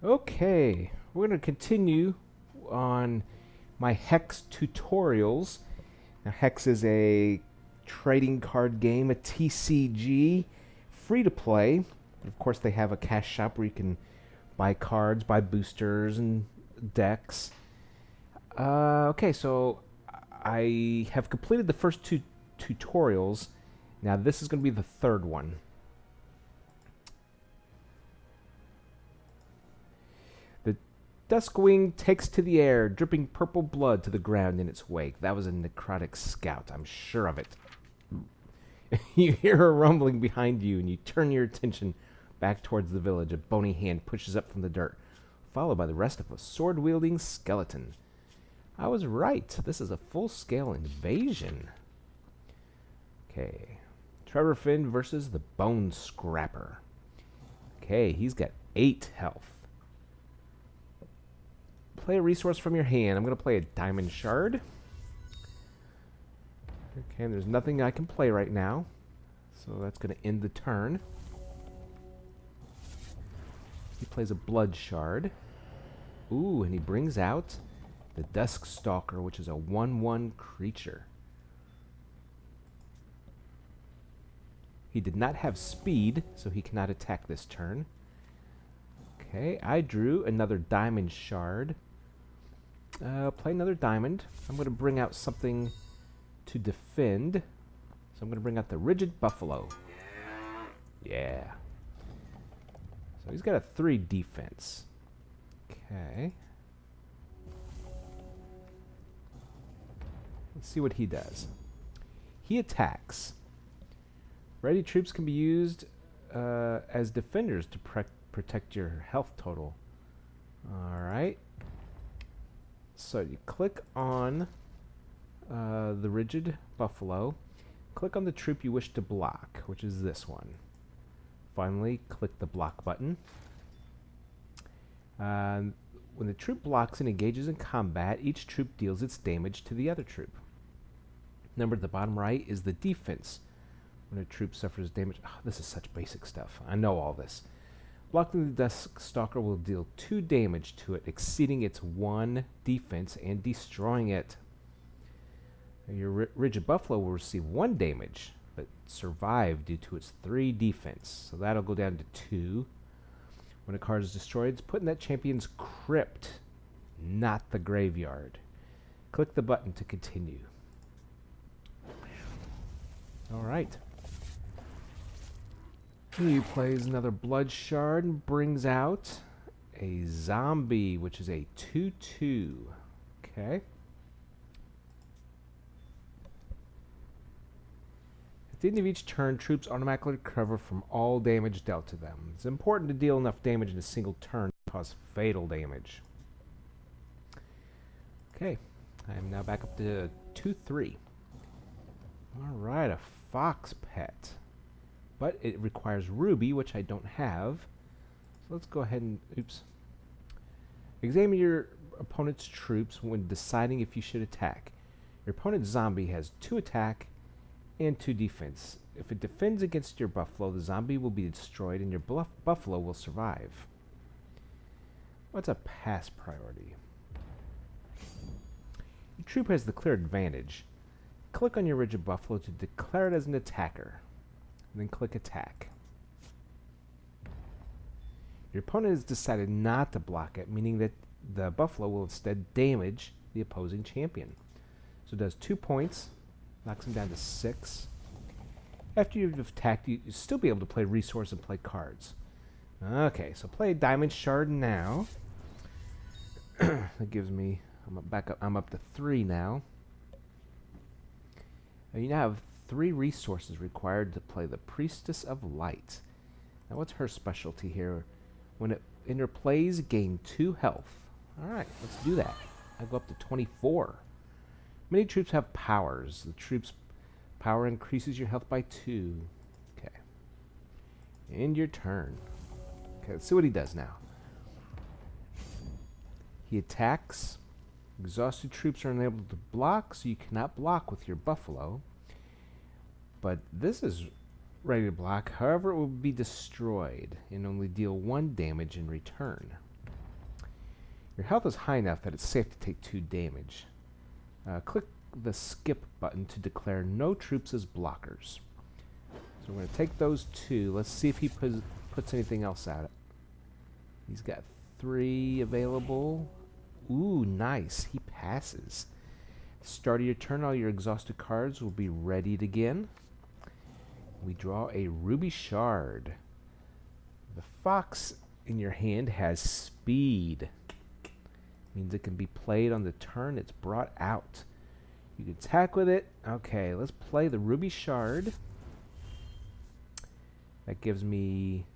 Okay, we're going to continue on my Hex tutorials. Now, Hex is a trading card game, a TCG, free to play. Of course, they have a cash shop where you can buy cards, buy boosters, and decks. Okay, so I have completed the first two tutorials. Now, this is going to be the third one. The Duskwing takes to the air, dripping purple blood to the ground in its wake. That was a necrotic scout, I'm sure of it. You hear a rumbling behind you, and you turn your attention back towards the village. A bony hand pushes up from the dirt, followed by the rest of a sword-wielding skeleton. I was right. This is a full-scale invasion. Okay. Trevor Finn versus the Bone Scrapper. Okay, he's got 8 health. Play a resource from your hand. I'm going to play a Diamond Shard. Okay, and there's nothing I can play right now. So that's going to end the turn. He plays a Blood Shard. Ooh, and he brings out the Dusk Stalker, which is a 1/1 creature. He did not have speed, so he cannot attack this turn. Okay, I drew another Diamond Shard. Play another Diamond. I'm going to bring out something to defend. So I'm going to bring out the Rigid Buffalo. Yeah. So he's got a 3 defense. Okay. Let's see what he does. He attacks. Ready troops can be used as defenders to protect your health total. Alright. So you click on the Rigid Buffalo. Click on the troop you wish to block, which is this one. Finally, click the block button. When the troop blocks and engages in combat, each troop deals its damage to the other troop. Number at the bottom right is the defense. When a troop suffers damage... Oh, this is such basic stuff. I know all this. Blocking the Dusk Stalker will deal 2 damage to it, exceeding its 1 defense and destroying it. Your Rigid Buffalo will receive 1 damage, but survive due to its 3 defense. So that'll go down to 2. When a card is destroyed, it's put in that champion's crypt, not the graveyard. Click the button to continue. Alright. He plays another Blood Shard and brings out a zombie, which is a 2/2. Okay. At the end of each turn, troops automatically recover from all damage dealt to them. It's important to deal enough damage in a single turn to cause fatal damage. Okay. I am now back up to 2/3. Alright, a Fox Pet. But it requires Ruby, which I don't have. So let's go ahead and... Oops. Examine your opponent's troops when deciding if you should attack. Your opponent's zombie has 2 attack and 2 defense. If it defends against your buffalo, the zombie will be destroyed and your buffalo will survive. What's a pass priority? Your troop has the clear advantage. Click on your Rigid Buffalo to declare it as an attacker. And then click Attack. Your opponent has decided not to block it, meaning that the Buffalo will instead damage the opposing champion. So it does 2 points, knocks him down to 6. After you've attacked, you'll still be able to play resource and play cards. Okay, so play Diamond Shard now. That gives me... I'm up to 3 now. You now have 3 resources required to play the Priestess of Light. Now what's her specialty here? When it enter plays, gain 2 health. Alright, let's do that. I go up to 24. Many troops have powers. The troop's power increases your health by 2. Okay. End your turn. Okay, let's see what he does now. He attacks. Exhausted troops are unable to block, so you cannot block with your buffalo. But this is ready to block. However, it will be destroyed and only deal 1 damage in return. Your health is high enough that it's safe to take 2 damage. Click the skip button to declare no troops as blockers. So we're going to take those 2. Let's see if he puts anything else out. He's got 3 available. Ooh, nice. He passes. Start of your turn, all your exhausted cards will be readied again. We draw a ruby shard. The fox in your hand has speed. Means it can be played on the turn it's brought out. You can attack with it. Okay, let's play the ruby shard. That gives me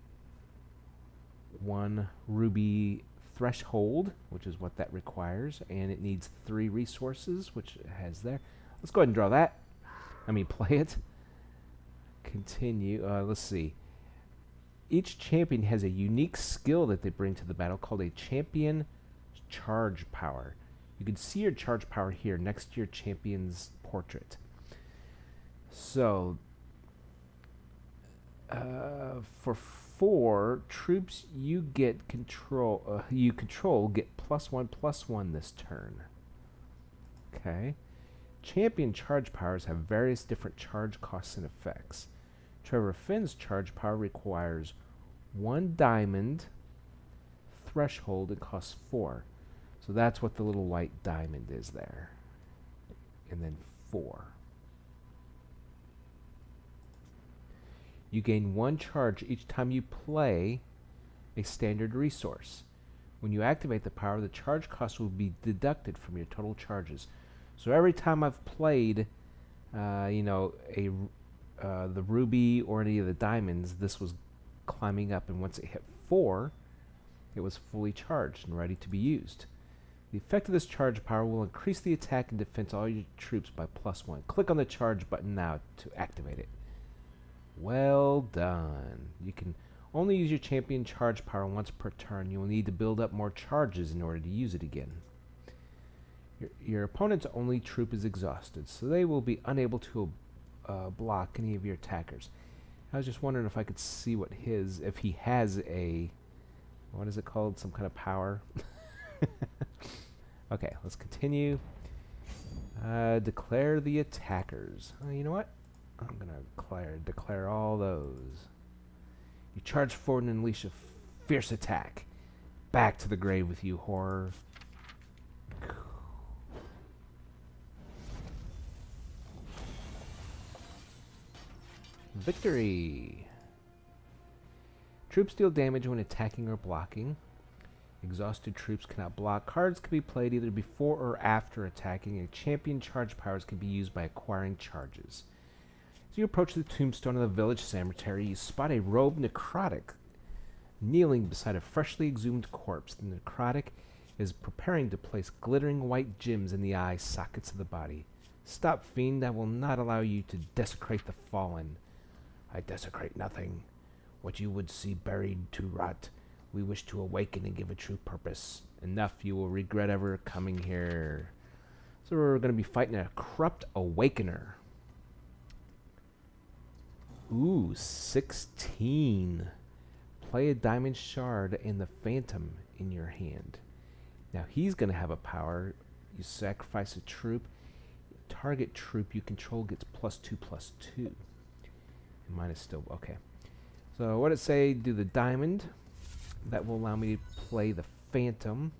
1 ruby threshold, which is what that requires, and it needs 3 resources, which it has there. Let's go ahead and draw that. Play it. Continue. Let's see. Each champion has a unique skill that they bring to the battle called a champion charge power. You can see your charge power here next to your champion's portrait. So, for 4 troops you control get +1/+1 this turn. Okay. Champion charge powers have various different charge costs and effects. Trevor Finn's charge power requires 1 diamond threshold and costs 4. So that's what the little white diamond is there. And then 4. You gain 1 charge each time you play a standard resource. When you activate the power, the charge cost will be deducted from your total charges. So every time I've played, the ruby or any of the diamonds, this was climbing up, and once it hit 4, it was fully charged and ready to be used. The effect of this charge power will increase the attack and defense of all your troops by +1. Click on the charge button now to activate it. Well done. You can only use your champion charge power once per turn. You will need to build up more charges in order to use it again. Your opponent's only troop is exhausted, so they will be unable to block any of your attackers. I was just wondering if I could see what if he has a, what is it called, some kind of power. Okay, let's continue. Declare the attackers. You know what? I'm going to declare all those. You charge forward and unleash a fierce attack. Back to the grave with you, horror. Victory! Troops deal damage when attacking or blocking. Exhausted troops cannot block. Cards can be played either before or after attacking, and champion charge powers can be used by acquiring charges. As you approach the tombstone of the village cemetery, you spot a robed necrotic kneeling beside a freshly exhumed corpse. The necrotic is preparing to place glittering white gems in the eye sockets of the body. Stop, fiend. I will not allow you to desecrate the fallen. I desecrate nothing. What you would see buried to rot, we wish to awaken and give a true purpose. Enough, you will regret ever coming here. So we're going to be fighting a corrupt awakener. Ooh, 16. Play a diamond shard and the phantom in your hand. Now he's going to have a power. You sacrifice a troop. Target troop you control gets +2/+2. And mine is still okay. So what did it say? Do the diamond. That will allow me to play the phantom,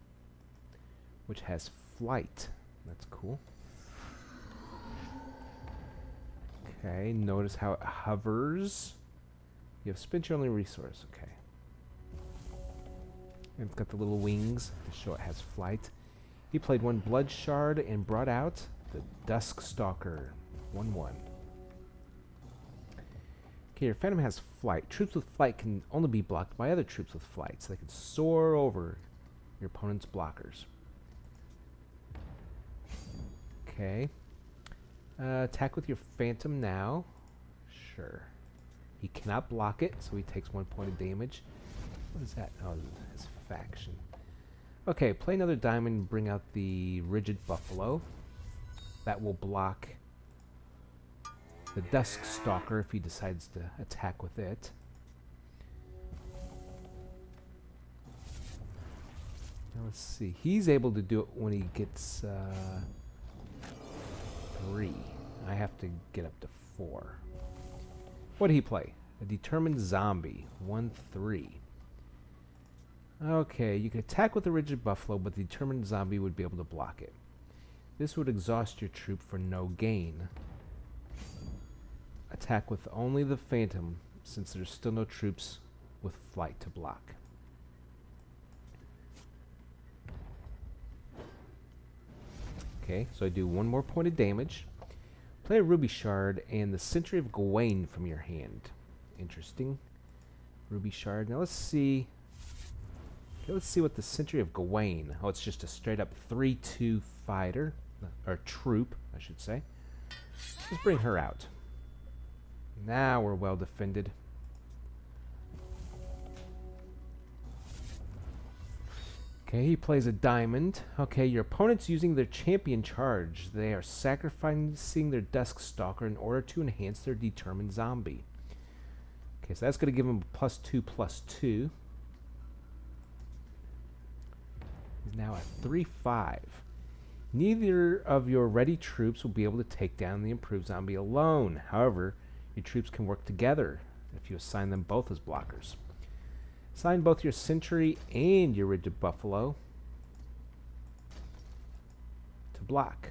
which has flight. That's cool. Okay, notice how it hovers. You have spent your only resource. Okay. And it's got the little wings to show it has flight. He played 1 blood shard and brought out the Dusk Stalker. 1/1. Okay, your phantom has flight. Troops with flight can only be blocked by other troops with flight, so they can soar over your opponent's blockers. Okay. Attack with your phantom now. Sure. He cannot block it, so he takes 1 point of damage. What is that? Oh, his faction. Okay, play another diamond and bring out the Rigid Buffalo. That will block the Dusk Stalker if he decides to attack with it. Let's see. He's able to do it when he gets 3. I have to get up to 4. What did he play? A determined zombie. 1/3. Okay, you can attack with a rigid buffalo, but the determined zombie would be able to block it. This would exhaust your troop for no gain. Attack with only the phantom, since there's still no troops with flight to block. Okay, so I do 1 more point of damage. Play a ruby shard and the Sentry of Gawain from your hand. Interesting. Ruby shard. Now let's see. Okay, let's see what the Sentry of Gawain. Oh, it's just a straight up 3/2 fighter. Or troop, I should say. Let's bring her out. Now we're well defended. Okay, he plays a diamond. Okay, your opponent's using their champion charge. They are sacrificing their Dusk Stalker in order to enhance their determined zombie. Okay, so that's going to give him +2/+2. He's now at 3/5. Neither of your ready troops will be able to take down the improved zombie alone. However, your troops can work together if you assign them both as blockers. Assign both your sentry and your rigid buffalo to block.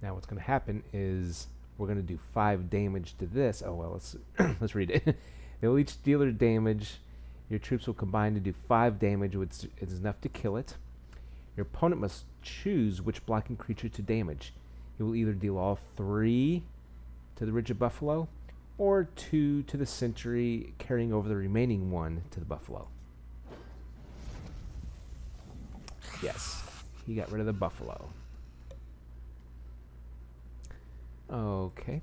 Now what's going to happen is we're going to do 5 damage to this. Oh well, let's let's read it. They will each deal their damage. Your troops will combine to do 5 damage, which is enough to kill it. Your opponent must choose which blocking creature to damage. He will either deal all 3 to the rigid buffalo, or 2 to the sentry, carrying over the remaining 1 to the buffalo. Yes, he got rid of the buffalo. Okay.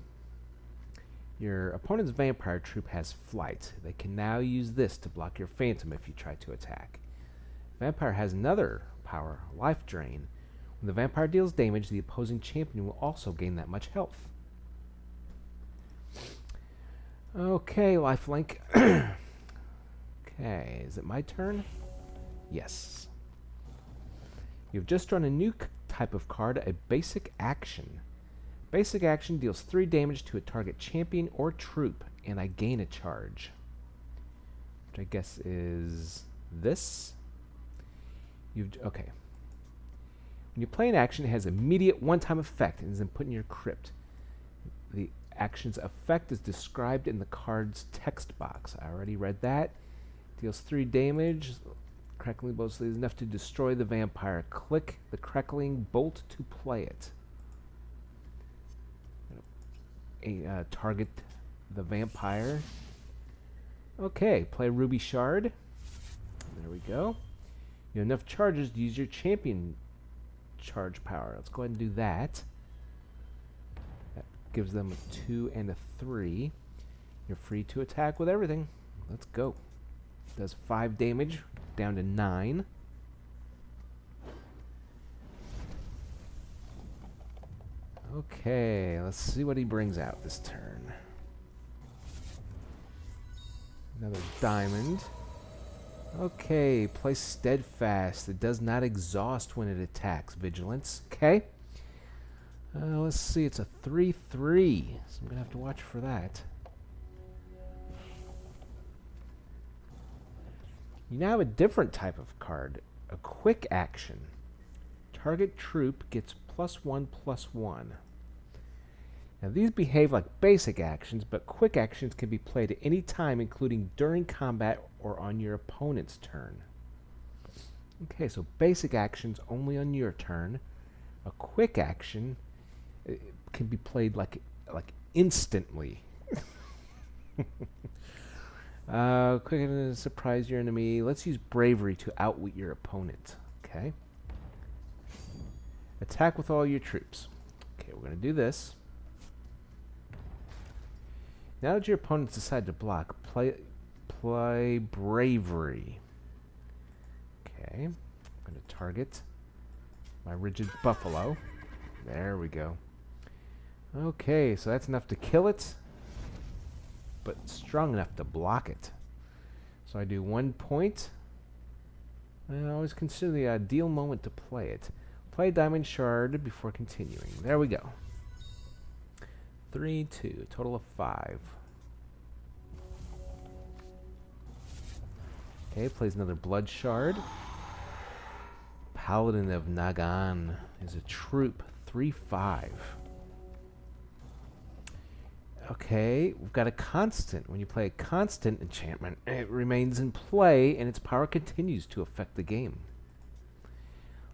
Your opponent's vampire troop has flight. They can now use this to block your phantom if you try to attack. Vampire has another power, life drain. When the vampire deals damage, the opposing champion will also gain that much health. Okay, lifelink. Okay, is it my turn? Yes. You've just drawn a new type of card, a basic action. Basic action deals 3 damage to a target champion or troop, and I gain a charge. Which I guess is this. Okay. When you play an action, it has immediate one-time effect and is then put in your crypt. The action's effect is described in the card's text box. I already read that. Deals 3 damage. Crackling bolt is enough to destroy the vampire. Click the crackling bolt to play it. Target the vampire. Okay, play Ruby Shard. There we go. You have enough charges to use your champion charge power. Let's go ahead and do that. That gives them a 2 and a 3. You're free to attack with everything. Let's go. Does 5 damage, down to 9. Okay, let's see what he brings out this turn. Another diamond. Okay, play Steadfast. It does not exhaust when it attacks. Vigilance. Okay. Let's see, it's a 3/3. So I'm going to have to watch for that. You now have a different type of card. A quick action. Target troop gets +1/+1. Now these behave like basic actions, but quick actions can be played at any time, including during combat or on your opponent's turn. Okay, so basic actions only on your turn. A quick action can be played like instantly. Quick to surprise your enemy. Let's use bravery to outwit your opponent. Okay. Attack with all your troops. Okay, we're going to do this. Now that your opponents decide to block, play bravery. Okay, I'm going to target my rigid buffalo. There we go. Okay, so that's enough to kill it, but strong enough to block it. So I do 1 point I always consider the ideal moment to play it. Play Diamond Shard before continuing. There we go. 3, 2, total of 5. Okay, plays another Blood Shard. Paladin of Nagan is a troop, 3, 5. Okay, we've got a constant. When you play a constant enchantment, it remains in play and its power continues to affect the game.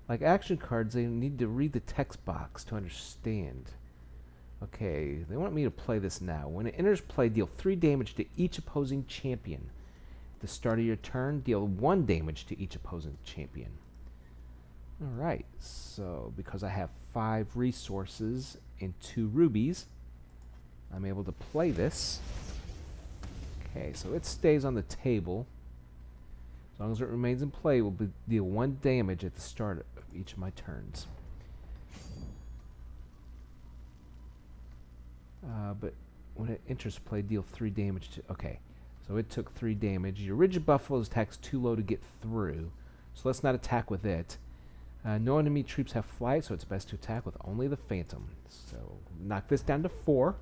Like action cards, they need to read the text box to understand. Okay, they want me to play this now. When it enters play, deal 3 damage to each opposing champion. At the start of your turn, deal 1 damage to each opposing champion. Alright, so because I have 5 resources and 2 rubies, I'm able to play this. Okay, so it stays on the table. As long as it remains in play, we'll deal 1 damage at the start of each of my turns. But when it enters play, deal 3 damage to... Okay, so it took 3 damage. Your Rigid Buffalo's attack's too low to get through, so let's not attack with it. No enemy troops have flight, so it's best to attack with only the Phantom. So knock this down to 4.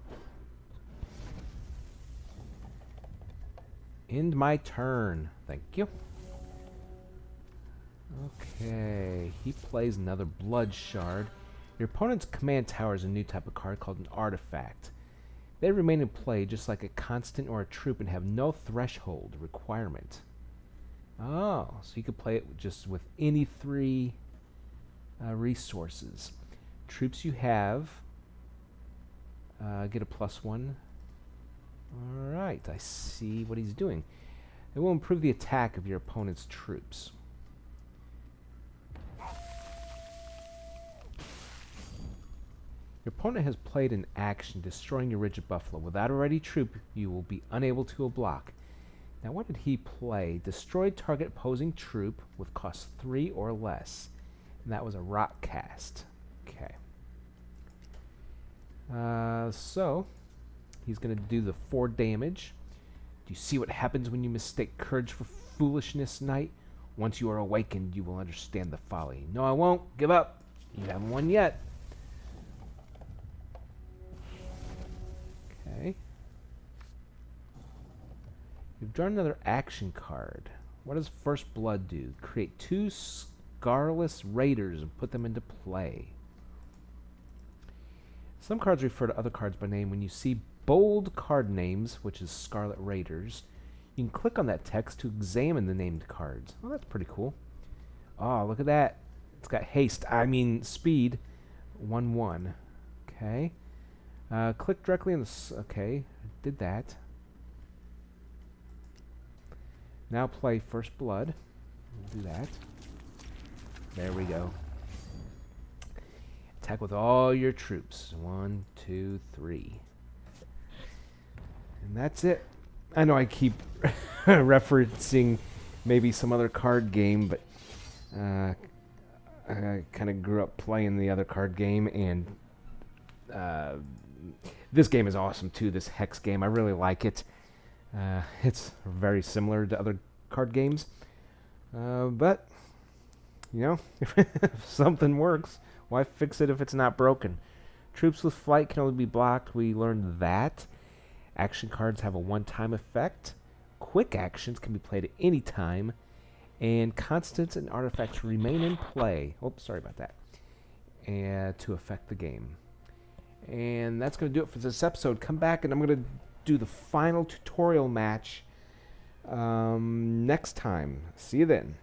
End my turn. Thank you. Okay, he plays another Blood Shard. Your opponent's command tower is a new type of card called an artifact. They remain in play just like a constant or a troop and have no threshold requirement. Oh, so you could play it just with any 3 resources. Troops you have get a +1. Alright, I see what he's doing. It will improve the attack of your opponent's troops. Your opponent has played an action destroying your Rigid Buffalo. Without a ready troop, you will be unable to block. Now what did he play? Destroy target opposing troop with cost 3 or less. And that was a Rock Cast. Okay. So he's going to do the 4 damage. Do you see what happens when you mistake courage for foolishness, knight? Once you are awakened, you will understand the folly. No, I won't. Give up. You haven't won yet. Okay. You've drawn another action card. What does First Blood do? Create 2 Scarless Raiders and put them into play. Some cards refer to other cards by name. When you see bold card names, which is Scarlet Raiders, you can click on that text to examine the named cards. Oh, that's pretty cool. Oh, look at that. It's got haste. I mean speed. 1/1. Okay. Click directly on the... Okay, did that. Now play First Blood. Do that. There we go. Attack with all your troops. 1, 2, 3. And that's it. I know I keep referencing maybe some other card game, but I kind of grew up playing the other card game, and this game is awesome too, this Hex game. I really like it. It's very similar to other card games. But, you know, if something works, why fix it if it's not broken? Troops with flight can only be blocked. We learned that. Action cards have a one-time effect. Quick actions can be played at any time. And constants and artifacts remain in play. Oops, sorry about that. And to affect the game. And that's going to do it for this episode. Come back and I'm going to do the final tutorial match next time. See you then.